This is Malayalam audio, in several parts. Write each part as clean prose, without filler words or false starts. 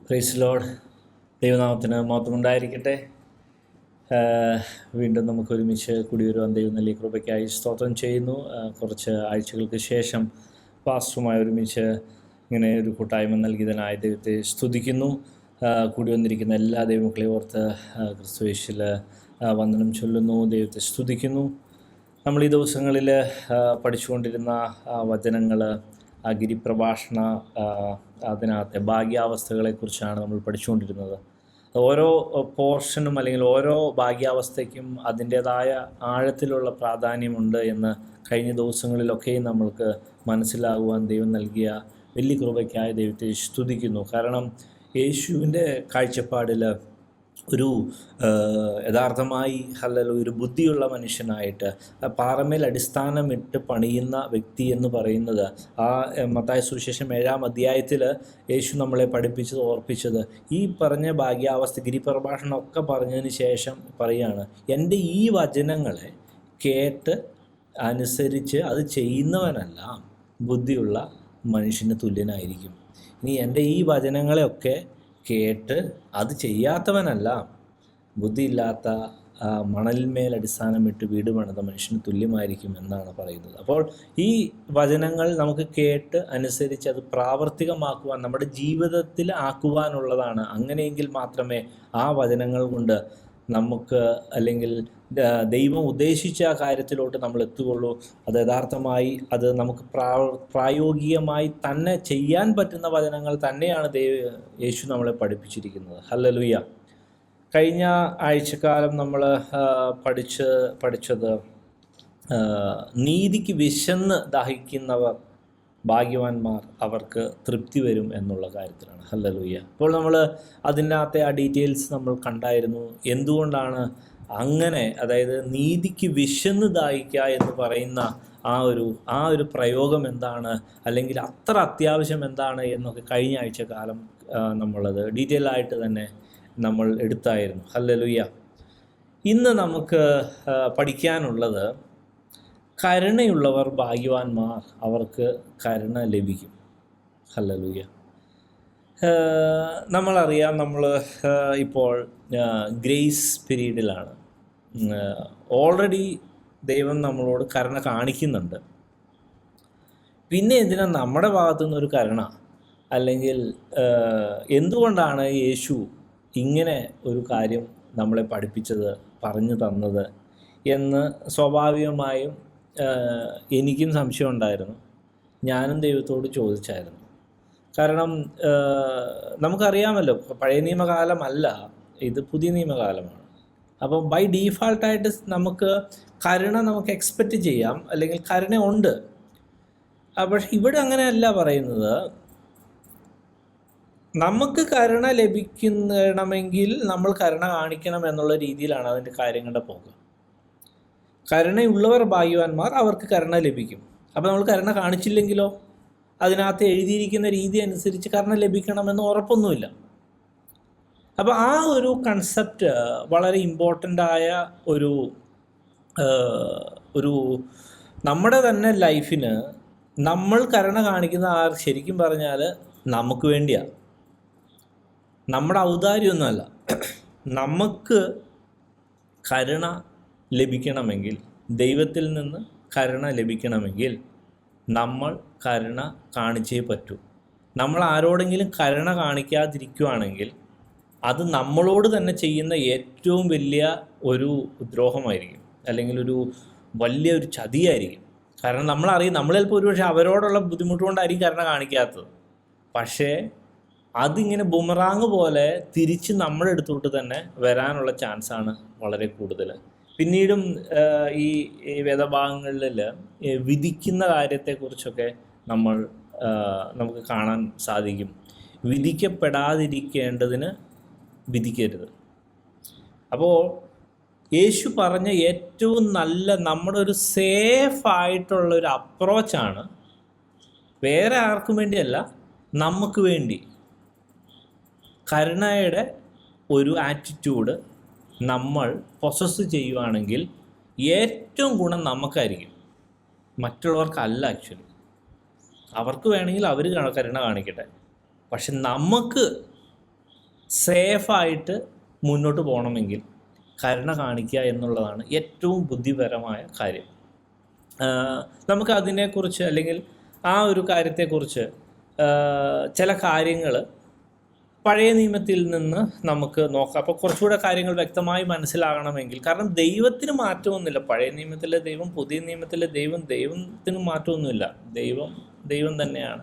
Praise Lord. ദൈവനാമത്തിന് മഹത്വമുണ്ടായിരിക്കട്ടെ. വീണ്ടും നമുക്ക് ഒരുമിച്ച് കൂടിവരുവാൻ ദൈവം നൽകിയ കൃപയ്ക്കായി സ്തോത്രം ചെയ്യുന്നു. കുറച്ച് ആഴ്ചകൾക്ക് ശേഷം പാസ്റ്ററുമായി ഒരുമിച്ച് ഇങ്ങനെ ഒരു കൂട്ടായ്മ നൽകിയതിനായി ദൈവത്തെ സ്തുതിക്കുന്നു. കൂടി വന്നിരിക്കുന്ന എല്ലാ ദൈവമക്കളെയും ഓർത്ത് ക്രിസ്തുയേശുവിൽ വന്ദനം ചൊല്ലുന്നു, ദൈവത്തെ സ്തുതിക്കുന്നു. നമ്മൾ ഈ ദിവസങ്ങളിൽ പഠിച്ചുകൊണ്ടിരുന്ന വചനങ്ങൾ ഗിരിപ്രഭാഷണ അതിനകത്തെ ഭാഗ്യാവസ്ഥകളെക്കുറിച്ചാണ് നമ്മൾ പഠിച്ചുകൊണ്ടിരുന്നത്. ഓരോ പോർഷനും അല്ലെങ്കിൽ ഓരോ ഭാഗ്യാവസ്ഥയ്ക്കും അതിൻ്റേതായ ആഴത്തിലുള്ള പ്രാധാന്യമുണ്ട് എന്ന് കഴിഞ്ഞ ദിവസങ്ങളിലൊക്കെയും നമ്മൾക്ക് മനസ്സിലാകുവാൻ ദൈവം നൽകിയ വലിയ കൃപയ്ക്കായി ദൈവത്തെ സ്തുതിക്കുന്നു. കാരണം യേശുവിൻ്റെ കാഴ്ചപ്പാടിൽ ഒരു യഥാർത്ഥമായി ഒരു ബുദ്ധിയുള്ള മനുഷ്യനായിട്ട് പാറമേൽ അടിസ്ഥാനമിട്ട് പണിയുന്ന വ്യക്തി എന്ന് പറയുന്നത് മത്തായി സുവിശേഷം 7-ാം അധ്യായത്തിൽ യേശു നമ്മളെ പഠിപ്പിച്ചത് ഓർപ്പിച്ചത് ഈ പറഞ്ഞ ഭാഗ്യാവസ്ഥ ഗിരിപ്രഭാഷണമൊക്കെ പറഞ്ഞതിന് ശേഷം പറയുകയാണ്, എൻ്റെ ഈ വചനങ്ങളെ കേട്ട് അനുസരിച്ച് അത് ചെയ്യുന്നവനെല്ലാം ബുദ്ധിയുള്ള മനുഷ്യന് തുല്യനായിരിക്കും. ഇനി എൻ്റെ ഈ വചനങ്ങളെയൊക്കെ കേട്ട് അത് ചെയ്യാത്തവനല്ല ബുദ്ധിയില്ലാത്ത മണലിന്മേൽ അടിസ്ഥാനമിട്ട് വീട് പണിത മനുഷ്യന് തുല്യമായിരിക്കും എന്നാണ് പറയുന്നത്. അപ്പോൾ ഈ വചനങ്ങൾ നമുക്ക് കേട്ട് അനുസരിച്ച് അത് പ്രാവർത്തികമാക്കുവാൻ, നമ്മുടെ ജീവിതത്തിൽ ആക്കുവാനുള്ളതാണ്. അങ്ങനെയെങ്കിൽ മാത്രമേ ആ വചനങ്ങൾ കൊണ്ട് നമുക്ക് അല്ലെങ്കിൽ ദൈവം ഉദ്ദേശിച്ച ആ കാര്യത്തിലോട്ട് നമ്മൾ എത്തുകയുള്ളൂ. അത് യഥാർത്ഥമായി അത് നമുക്ക് പ്രായോഗികമായി തന്നെ ചെയ്യാൻ പറ്റുന്ന വചനങ്ങൾ തന്നെയാണ് യേശു നമ്മളെ പഠിപ്പിച്ചിരിക്കുന്നത്. ഹല്ലേലൂയ. കഴിഞ്ഞ ആഴ്ചക്കാലം നമ്മൾ പഠിച്ചത് നീതിക്ക് വിശന്ന് ദാഹിക്കുന്നവർ ഭാഗ്യവാന്മാർ, അവർക്ക് തൃപ്തി വരും എന്നുള്ള കാര്യത്തിലാണ്. ഹല്ലേലൂയ. അപ്പോൾ നമ്മൾ അതിനകത്തെ ആ ഡീറ്റെയിൽസ് നമ്മൾ കണ്ടായിരുന്നു. എന്തുകൊണ്ടാണ് അങ്ങനെ, അതായത് നീതിക്ക് വിശന്ന് ദാഹിക്കുക എന്ന് പറയുന്ന ആ ഒരു പ്രയോഗം എന്താണ്, അല്ലെങ്കിൽ അത്ര അത്യാവശ്യം എന്താണ് എന്നൊക്കെ കഴിഞ്ഞ ആഴ്ചക്കാലം നമ്മളത് ഡീറ്റെയിൽ ആയിട്ട് തന്നെ നമ്മൾ എടുത്തായിരുന്നു. ഹല്ലേലൂയ. ഇന്ന് നമുക്ക് പഠിക്കാനുള്ളത് കരുണയുള്ളവർ ഭാഗ്യവാന്മാർ, അവർക്ക് കരുണ ലഭിക്കും. ഹല്ലേലൂയ. നമ്മളറിയാം, നമ്മൾ ഇപ്പോൾ ഗ്രേസ് പീരീഡിലാണ്. ഓൾറെഡി ദൈവം നമ്മളോട് കരുണ കാണിക്കുന്നുണ്ട്. പിന്നെ എന്തിനാ നമ്മുടെ ഭാഗത്തുനിന്നൊരു കരുണ, അല്ലെങ്കിൽ എന്തുകൊണ്ടാണ് യേശു ഇങ്ങനെ ഒരു കാര്യം നമ്മളെ പഠിപ്പിച്ചത്, പറഞ്ഞു തന്നത് എന്ന് സ്വാഭാവികമായും എനിക്കും സംശയം ഉണ്ടായിരുന്നു. ഞാനും ദൈവത്തോട് ചോദിച്ചായിരുന്നു. കാരണം നമുക്കറിയാമല്ലോ, പഴയ നിയമകാലമല്ല, ഇത് പുതിയ നിയമകാലമാണ്. അപ്പം ബൈ ഡീഫാൾട്ടായിട്ട് നമുക്ക് കരുണ നമുക്ക് എക്സ്പെക്റ്റ് ചെയ്യാം, അല്ലെങ്കിൽ കരുണ ഉണ്ട്. പക്ഷെ ഇവിടെ അങ്ങനെയല്ല പറയുന്നത്. നമുക്ക് കരുണ ലഭിക്കണമെങ്കിൽ നമ്മൾ കരുണ കാണിക്കണം എന്നുള്ള രീതിയിലാണ് അതിൻ്റെ കാര്യങ്ങളുടെ പോക്ക്. കരുണയുള്ളവർ ഭാഗ്യവാന്മാർ, അവർക്ക് കരുണ ലഭിക്കും. അപ്പോൾ നമ്മൾ കരുണ കാണിച്ചില്ലെങ്കിലോ, അതിനകത്ത് എഴുതിയിരിക്കുന്ന രീതി അനുസരിച്ച് കരുണ ലഭിക്കണമെന്ന് ഉറപ്പൊന്നുമില്ല. അപ്പോൾ ആ ഒരു കൺസെപ്റ്റ് വളരെ ഇമ്പോർട്ടൻ്റായ ഒരു നമ്മുടെ തന്നെ ലൈഫിന് നമ്മൾ കരുണ കാണിക്കുന്ന ശരിക്കും പറഞ്ഞാൽ നമുക്ക് വേണ്ടിയാണ്, നമ്മുടെ ഔദാര്യമൊന്നുമല്ല. നമുക്ക് കരുണ ലഭിക്കണമെങ്കിൽ, ദൈവത്തിൽ നിന്ന് കരുണ ലഭിക്കണമെങ്കിൽ നമ്മൾ കരുണ കാണിച്ചേ പറ്റൂ. നമ്മൾ ആരോടെങ്കിലും കരുണ കാണിക്കാതിരിക്കുകയാണെങ്കിൽ അത് നമ്മളോട് തന്നെ ചെയ്യുന്ന ഏറ്റവും വലിയ ഒരു ദ്രോഹമായിരിക്കും, അല്ലെങ്കിൽ ഒരു വലിയൊരു ചതിയായിരിക്കും. കാരണം നമ്മളറിയും, നമ്മൾ ചിലപ്പോൾ ഒരുപക്ഷെ അവരോടുള്ള ബുദ്ധിമുട്ട് കൊണ്ടായിരിക്കും കരുണ കാണിക്കാത്തത്. പക്ഷേ അതിങ്ങനെ ബുമറാങ് പോലെ തിരിച്ച് നമ്മുടെ അടുത്തോട്ട് തന്നെ വരാനുള്ള ചാൻസാണ് വളരെ കൂടുതൽ. പിന്നീടും ഈ വേദഭാഗങ്ങളിൽ വിധിക്കുന്ന കാര്യത്തെക്കുറിച്ചൊക്കെ നമുക്ക് കാണാൻ സാധിക്കും. വിധിക്കപ്പെടാതിരിക്കേണ്ടതിന് വിധിക്കരുത്. അപ്പോൾ യേശു പറഞ്ഞ ഏറ്റവും നല്ല നമ്മുടെ ഒരു സേഫായിട്ടുള്ളൊരു അപ്രോച്ചാണ്, വേറെ ആർക്കും വേണ്ടിയല്ല, നമുക്ക് വേണ്ടി കരുണയുടെ ഒരു ആറ്റിറ്റ്യൂഡ് നമ്മൾ പൊസസ് ചെയ്യുവാണെങ്കിൽ ഏറ്റവും ഗുണം നമുക്കായിരിക്കും, മറ്റുള്ളവർക്കല്ല. ആക്ച്വലി അവർക്ക് വേണമെങ്കിൽ അവർ കരുണ കാണിക്കട്ടെ, പക്ഷെ നമുക്ക് സേഫായിട്ട് മുന്നോട്ട് പോകണമെങ്കിൽ കരുണ കാണിക്കുക എന്നുള്ളതാണ് ഏറ്റവും ബുദ്ധിപരമായ കാര്യം. നമുക്ക് അതിനെക്കുറിച്ച് അല്ലെങ്കിൽ ആ ഒരു കാര്യത്തെക്കുറിച്ച് ചില കാര്യങ്ങൾ പഴയ നിയമത്തിൽ നിന്ന് നമുക്ക് നോക്കാം. അപ്പോൾ കുറച്ചുകൂടെ കാര്യങ്ങൾ വ്യക്തമായി മനസ്സിലാകണമെങ്കിൽ, കാരണം ദൈവത്തിന് മാറ്റമൊന്നുമില്ല. പഴയ നിയമത്തിലെ ദൈവം പുതിയ നിയമത്തിലെ ദൈവത്തിന് മാറ്റമൊന്നുമില്ല. ദൈവം തന്നെയാണ്.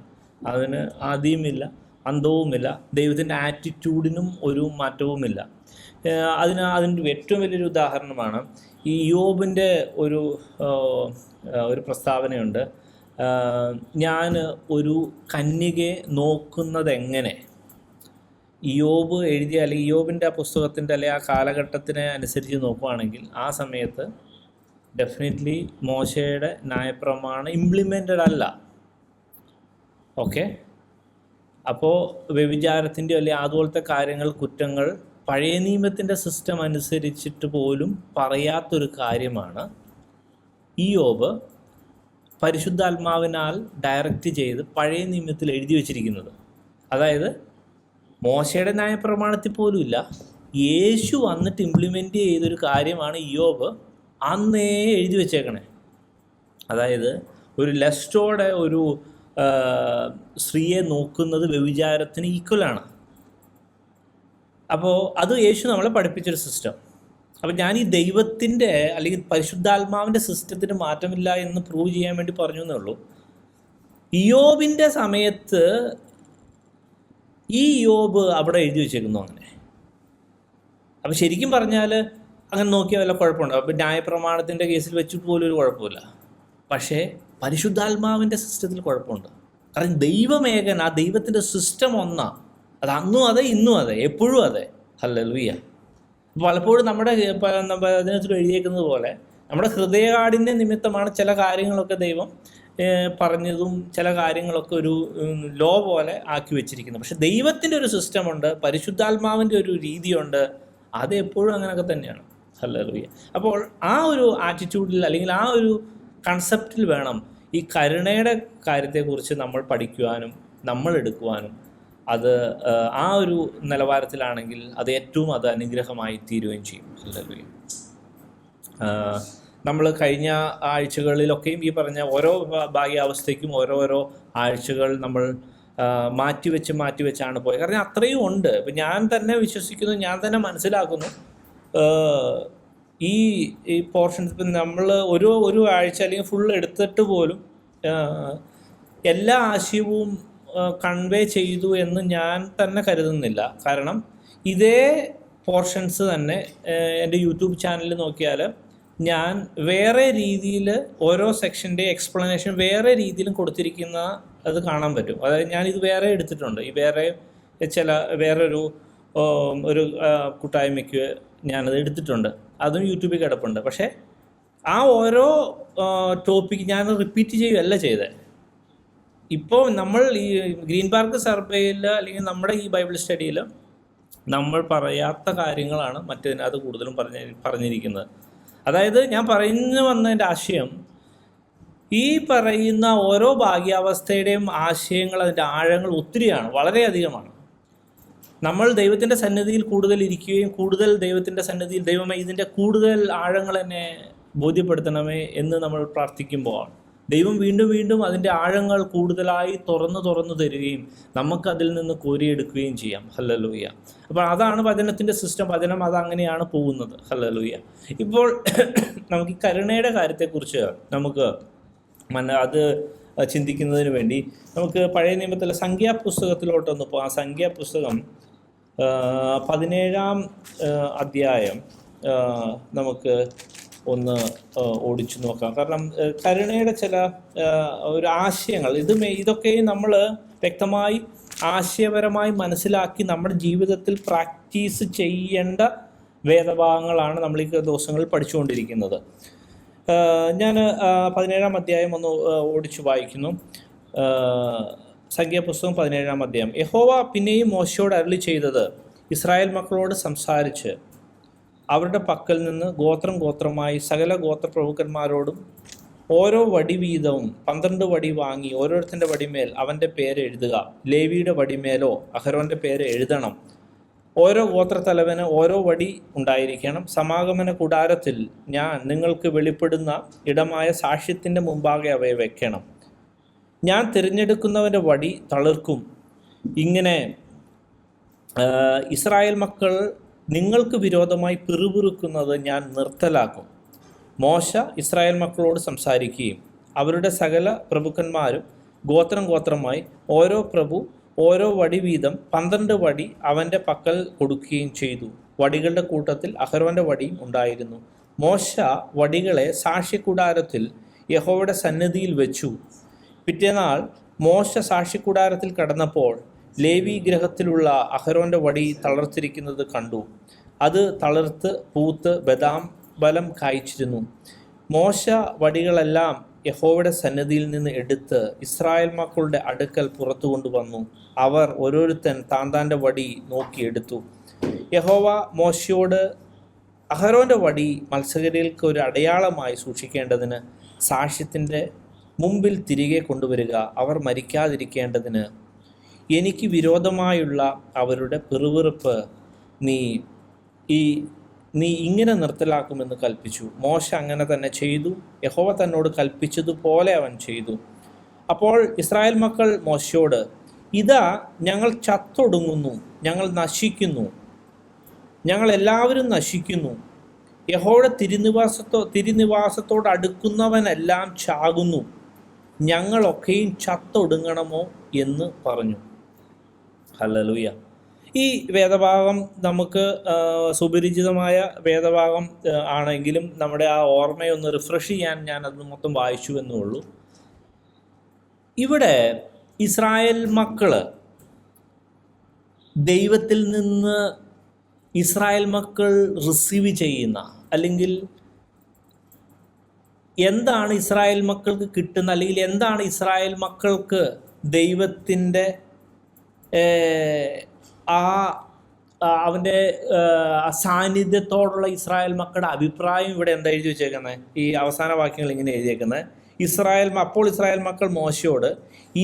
അതിന് ആദിയുമില്ല അന്തവുമില്ല. ദൈവത്തിൻ്റെ ആറ്റിറ്റ്യൂഡിനും ഒരു മാറ്റവുമില്ല. അതിൻ്റെ ഏറ്റവും വലിയൊരു ഉദാഹരണമാണ് ഈ യോബിൻ്റെ ഒരു പ്രസ്താവനയുണ്ട്. ഞാൻ ഒരു കന്യകയെ നോക്കുന്നത് എങ്ങനെ. യോബ് എഴുതിയ അല്ലെങ്കിൽ യോബിൻ്റെ ആ പുസ്തകത്തിൻ്റെ അല്ലെങ്കിൽ ആ കാലഘട്ടത്തിനെ അനുസരിച്ച് നോക്കുകയാണെങ്കിൽ ആ സമയത്ത് ഡെഫിനറ്റ്ലി മോശയുടെ ന്യായപ്രമാണം ഇംപ്ലിമെൻറ്റഡ് അല്ല. ഓക്കെ, അപ്പോൾ വ്യഭിചാരത്തിൻ്റെ അല്ലെങ്കിൽ അതുപോലത്തെ കാര്യങ്ങൾ, കുറ്റങ്ങൾ പഴയ നിയമത്തിൻ്റെ സിസ്റ്റം അനുസരിച്ചിട്ട് പോലും പറയാത്തൊരു കാര്യമാണ് ഈ യോബ് പരിശുദ്ധാത്മാവിനാൽ ഡയറക്റ്റ് ചെയ്ത് പഴയ നിയമത്തിൽ എഴുതി വച്ചിരിക്കുന്നത്. അതായത് മോശയുടെ ന്യായപ്രമാണത്തിൽ പോലും ഇല്ല, യേശു വന്നിട്ട് ഇംപ്ലിമെൻ്റ് ചെയ്തൊരു കാര്യമാണ് യോബ് അന്നേ എഴുതി വെച്ചേക്കണേ. അതായത് ഒരു ലസ്റ്റോടെ ഒരു സ്ത്രീയെ നോക്കുന്നത് വ്യഭിചാരത്തിന് ഈക്വലാണ്. അപ്പോൾ അത് യേശു നമ്മളെ പഠിപ്പിച്ചൊരു സിസ്റ്റം. അപ്പോൾ ഞാൻ ഈ ദൈവത്തിൻ്റെ അല്ലെങ്കിൽ പരിശുദ്ധാത്മാവിൻ്റെ സിസ്റ്റത്തിന് മാറ്റമില്ല എന്ന് പ്രൂവ് ചെയ്യാൻ വേണ്ടി പറഞ്ഞു എന്നേ ഉള്ളൂ. യോബിൻ്റെ സമയത്ത് ഈ യോബ് അവിടെ എഴുതി വെച്ചേക്കുന്നു അങ്ങനെ. അപ്പോൾ ശരിക്കും പറഞ്ഞാൽ അങ്ങനെ നോക്കിയാൽ വല്ല കുഴപ്പമുണ്ടോ? അപ്പോൾ ന്യായപ്രമാണത്തിൻ്റെ കേസിൽ വെച്ചിട്ട് പോലും ഒരു കുഴപ്പമില്ല. പക്ഷേ പരിശുദ്ധാത്മാവിൻ്റെ സിസ്റ്റത്തിൽ കുഴപ്പമുണ്ട്. കാരണം ദൈവമേകൻ, ആ ദൈവത്തിൻ്റെ സിസ്റ്റം ഒന്നാ. അത് അന്നും അതെ, ഇന്നും അതെ, എപ്പോഴും അതെ. ഹല്ലേലൂയ. പലപ്പോഴും നമ്മുടെ അതിനകത്ത് എഴുതിയേക്കുന്നത് പോലെ നമ്മുടെ ഹൃദയകാഠിന്യ നിമിത്തമാണ് ചില കാര്യങ്ങളൊക്കെ ദൈവം പറഞ്ഞതും ചില കാര്യങ്ങളൊക്കെ ഒരു ലോ പോലെ ആക്കി വെച്ചിരിക്കുന്നത്. പക്ഷെ ദൈവത്തിൻ്റെ ഒരു സിസ്റ്റമുണ്ട്, പരിശുദ്ധാത്മാവിൻ്റെ ഒരു രീതിയുണ്ട്. അത് എപ്പോഴും അങ്ങനെയൊക്കെ തന്നെയാണ്. ഹല്ലേലൂയ. അപ്പോൾ ആ ഒരു ആറ്റിറ്റ്യൂഡിൽ അല്ലെങ്കിൽ ആ ഒരു കൺസെപ്റ്റിൽ വേണം ഈ കരുണയുടെ കാര്യത്തെക്കുറിച്ച് നമ്മൾ പഠിക്കുവാനും നമ്മൾ എടുക്കുവാനും. അത് ആ ഒരു നിലവാരത്തിലാണെങ്കിൽ അത് അനുഗ്രഹമായി തീരുകയും ചെയ്യും. ഹല്ലേലൂയ. നമ്മൾ കഴിഞ്ഞ ആഴ്ചകളിലൊക്കെയും ഈ പറഞ്ഞ ഓരോ ഭാഗ്യാവസ്ഥയ്ക്കും ഓരോരോ ആഴ്ചകൾ നമ്മൾ മാറ്റിവെച്ചാണ് പോയത്. കാരണം അത്രയും ഉണ്ട്. ഇപ്പം ഞാൻ തന്നെ വിശ്വസിക്കുന്നു, ഞാൻ തന്നെ മനസ്സിലാക്കുന്നു, ഈ പോർഷൻസ് ഇപ്പം നമ്മൾ ഒരു ആഴ്ച അല്ലെങ്കിൽ ഫുൾ എടുത്തിട്ട് പോലും എല്ലാ ആശയവും കൺവേ ചെയ്തു എന്ന് ഞാൻ തന്നെ കരുതുന്നില്ല. കാരണം ഇതേ പോർഷൻസ് തന്നെ എൻ്റെ യൂട്യൂബ് ചാനലിൽ നോക്കിയാൽ ഞാൻ വേറെ രീതിയിൽ ഓരോ സെക്ഷൻ്റെ എക്സ്പ്ലനേഷൻ വേറെ രീതിയിലും കൊടുത്തിരിക്കുന്ന അത് കാണാൻ പറ്റും. അതായത് ഞാനിത് വേറെ എടുത്തിട്ടുണ്ട്. ഈ വേറൊരു കൂട്ടായ്മയ്ക്ക് ഞാനത് എടുത്തിട്ടുണ്ട്. അതും യൂട്യൂബിൽ കിടപ്പുണ്ട്. പക്ഷേ ആ ഓരോ ടോപ്പിക്ക് ഞാൻ റിപ്പീറ്റ് ചെയ്യുകയല്ല ചെയ്തത്. ഇപ്പോൾ നമ്മൾ ഈ ഗ്രീൻ പാർക്ക് സർവേയിൽ അല്ലെങ്കിൽ നമ്മുടെ ഈ ബൈബിൾ സ്റ്റഡിയിൽ നമ്മൾ പറയാത്ത കാര്യങ്ങളാണ് മറ്റതിനകത്ത് കൂടുതലും പറഞ്ഞിരിക്കുന്നത്. അതായത് ഞാൻ പറഞ്ഞു വന്നതിൻ്റെ ആശയം, ഈ പറയുന്ന ഓരോ ഭാഗ്യാവസ്ഥയുടെയും ആശയങ്ങൾ, അതിൻ്റെ ആഴങ്ങൾ ഒത്തിരിയാണ്, വളരെയധികമാണ്. നമ്മൾ ദൈവത്തിൻ്റെ സന്നിധിയിൽ കൂടുതൽ ഇരിക്കുകയും കൂടുതൽ ദൈവത്തിൻ്റെ സന്നിധിയിൽ ദൈവമേ ഇതിൻ്റെ കൂടുതൽ ആഴങ്ങൾ എന്നെ ബോധ്യപ്പെടുത്തണമേ എന്ന് നമ്മൾ പ്രാർത്ഥിക്കുമ്പോൾ ദൈവം വീണ്ടും വീണ്ടും അതിൻ്റെ ആഴങ്ങൾ കൂടുതലായി തുറന്നു തരികയും നമുക്കതിൽ നിന്ന് കോരിയെടുക്കുകയും ചെയ്യാം. ഹല്ലേലൂയ. അപ്പോൾ അതാണ് വചനത്തിൻ്റെ സിസ്റ്റം. വചനം അതങ്ങനെയാണ് പോകുന്നത്. ഹല്ലേലൂയ. ഇപ്പോൾ നമുക്ക് ഈ കരുണയുടെ കാര്യത്തെക്കുറിച്ച് നമുക്ക് അത് ചിന്തിക്കുന്നതിന് വേണ്ടി നമുക്ക് പഴയ നിയമത്തിലെ സംഖ്യാപുസ്തകത്തിലോട്ടൊന്ന് പോകാം. സംഖ്യാപുസ്തകം 17-ാം അധ്യായം നമുക്ക് ഒന്ന് ഓടിച്ചു നോക്കാം. കാരണം കരുണയുടെ ചില ഒരു ആശയങ്ങൾ ഇതൊക്കെയും നമ്മൾ വ്യക്തമായി ആശയപരമായി മനസ്സിലാക്കി നമ്മുടെ ജീവിതത്തിൽ പ്രാക്ടീസ് ചെയ്യേണ്ട വേദഭാഗങ്ങളാണ് നമ്മൾ ഈ ദിവസങ്ങളിൽ പഠിച്ചുകൊണ്ടിരിക്കുന്നത്. ഞാൻ 17-ാം അധ്യായം ഒന്ന് ഓടിച്ചു വായിക്കുന്നു. സംഖ്യാപുസ്തകം 17-ാം അധ്യായം. യഹോവ പിന്നെയും മോശയോട് അരുളി ചെയ്തത്, ഇസ്രായേൽ മക്കളോട് സംസാരിച്ച് അവരുടെ പക്കൽ നിന്ന് ഗോത്രമായി സകല ഗോത്രപ്രഭുക്കന്മാരോടും ഓരോ വടി വീതവും 12 വടി വാങ്ങി ഓരോരുത്തൻ്റെ വടിമേൽ അവൻ്റെ പേര് എഴുതുക. ലേവിയുടെ വടിമേലോ അഹരോൻ്റെ പേര് എഴുതണം. ഓരോ ഗോത്രത്തലവന് ഓരോ വടി ഉണ്ടായിരിക്കണം. സമാഗമന കൂടാരത്തിൽ ഞാൻ നിങ്ങൾക്ക് വെളിപ്പെടുന്ന ഇടമായ സാക്ഷ്യത്തിൻ്റെ മുമ്പാകെ അവയെ വെക്കണം. ഞാൻ തിരഞ്ഞെടുക്കുന്നവൻ്റെ വടി തളിർക്കും. ഇങ്ങനെ ഇസ്രായേൽ മക്കൾ നിങ്ങൾക്ക് വിരോധമായി പിറുപിറുക്കുന്നത് ഞാൻ നിർത്തലാക്കും. മോശ ഇസ്രായേൽ മക്കളോട് സംസാരിക്കുകയും അവരുടെ സകല പ്രഭുക്കന്മാരും ഗോത്രം ഗോത്രമായി ഓരോ പ്രഭു ഓരോ വടി വീതം 12 വടി അവൻ്റെ പക്കൽ കൊടുക്കുകയും ചെയ്തു. വടികളുടെ കൂട്ടത്തിൽ അഹരോൻ്റെ വടിയും ഉണ്ടായിരുന്നു. മോശ വടികളെ സാക്ഷ്യകൂടാരത്തിൽ യഹോവയുടെ സന്നിധിയിൽ വെച്ചു. പിറ്റേനാൾ മോശ സാക്ഷ്യകൂടാരത്തിൽ കടന്നപ്പോൾ ലേവി ഗൃഹത്തിലുള്ള അഹരോൻ്റെ വടി തളർത്തിരിക്കുന്നത് കണ്ടു. അത് തളിർത്ത് പൂത്ത് ബദാം ബലം കായ്ച്ചിരുന്നു. മോശ വടികളെല്ലാം യഹോവയുടെ സന്നിധിയിൽ നിന്ന് എടുത്ത് ഇസ്രായേൽ മക്കളുടെ അടുക്കൽ പുറത്തു കൊണ്ടുവന്നു. അവർ ഓരോരുത്തൻ താന്താൻ്റെ വടി നോക്കിയെടുത്തു. യഹോവ മോശയോട്, അഹരോൻ്റെ വടി മത്സരർക്ക് ഒരു അടയാളമായി സൂക്ഷിക്കേണ്ടതിന് സാക്ഷ്യത്തിൻ്റെ മുമ്പിൽ തിരികെ കൊണ്ടുവരിക. അവർ മരിക്കാതിരിക്കേണ്ടതിന് എനിക്ക് വിരോധമായുള്ള അവരുടെ പിറുപിറുപ്പ് നീ ഇങ്ങനെ നിർത്തലാക്കുമെന്ന് കൽപ്പിച്ചു. മോശ അങ്ങനെ തന്നെ ചെയ്തു. യഹോവ തന്നോട് കൽപ്പിച്ചതുപോലെ അവൻ ചെയ്തു. അപ്പോൾ ഇസ്രായേൽ മക്കൾ മോശയോട്, ഇതാ ഞങ്ങൾ ചത്തൊടുങ്ങുന്നു, ഞങ്ങൾ നശിക്കുന്നു, ഞങ്ങൾ എല്ലാവരും നശിക്കുന്നു. യഹോവയുടെ തിരുനിവാസത്തോട് അടുക്കുന്നവനെല്ലാം ചാകുന്നു. ഞങ്ങളൊക്കെയും ചത്തൊടുങ്ങണമോ എന്ന് പറഞ്ഞു. ഹല്ലേലൂയ. ഈ വേദഭാഗം നമുക്ക് സുപരിചിതമായ വേദഭാഗം ആണെങ്കിലും നമ്മുടെ ആ ഓർമ്മയൊന്ന് റിഫ്രഷ് ചെയ്യാൻ ഞാൻ അത് മൊത്തം വായിച്ചു എന്നുള്ളൂ. ഇവിടെ ഇസ്രായേൽ മക്കൾ ദൈവത്തിൽ നിന്ന് ഇസ്രായേൽ മക്കൾ റിസീവ് ചെയ്യുന്ന, അല്ലെങ്കിൽ എന്താണ് ഇസ്രായേൽ മക്കൾക്ക് കിട്ടുന്ന, അല്ലെങ്കിൽ എന്താണ് ഇസ്രായേൽ മക്കൾക്ക് ദൈവത്തിൻ്റെ അവൻ്റെ സാന്നിധ്യത്തോടുള്ള ഇസ്രായേൽ മക്കളുടെ അഭിപ്രായം ഇവിടെ എന്താ എഴുതി വെച്ചേക്കുന്നത്? ഈ അവസാന വാക്യങ്ങൾ ഇങ്ങനെ എഴുതിയേക്കുന്നത്, അപ്പോൾ ഇസ്രായേൽ മക്കൾ മോശയോട്,